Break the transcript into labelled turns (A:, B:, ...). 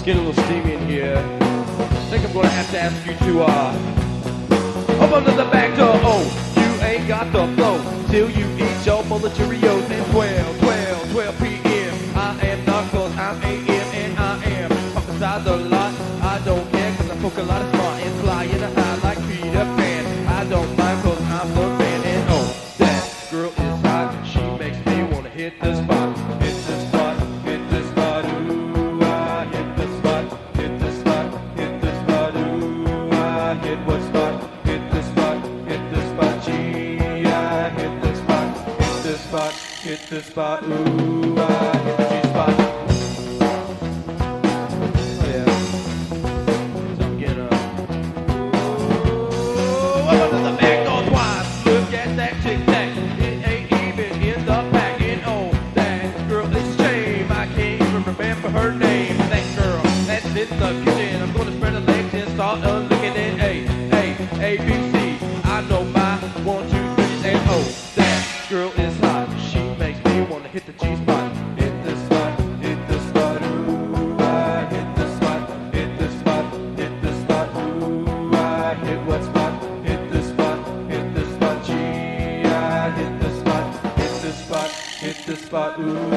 A: Get a little steamy in here. I think I'm gonna have to ask you to up under the back door. Oh, you ain't got the flow till you eat your bowl of Cheerios at 12 p.m. I am not cause I'm AM and I am up beside the lot. I don't care cause I poke a lot of smart and fly in a high like Peter Pan. I don't mind cause I'm the man and oh, that girl is hot. She makes me wanna hit the spot. Hit the spot, hit the spot, ooh, I hit the spot, hit the spot, hit the spot, ooh, I hit what spot? Hit the spot, gee, I hit the spot, hit the spot, hit the spot, ooh, I hit the G spot. Oh yeah. So I'm getting up under the back door twice. Look at that tic tac. It ain't even in the pack. And oh, that girl is a shame. I can't even remember her name. That girl that's in the kitchen. I'm gonna spread her legs and start looking at A, B, C. I know my 1, 2, 3, and oh, that girl is hot. She makes me wanna hit the G spot. Hit the spot, ooh, I hit the spot, hit the spot, hit the spot, ooh, I hit what spot? Hit the spot, gee, I hit the spot, hit the spot, ooh.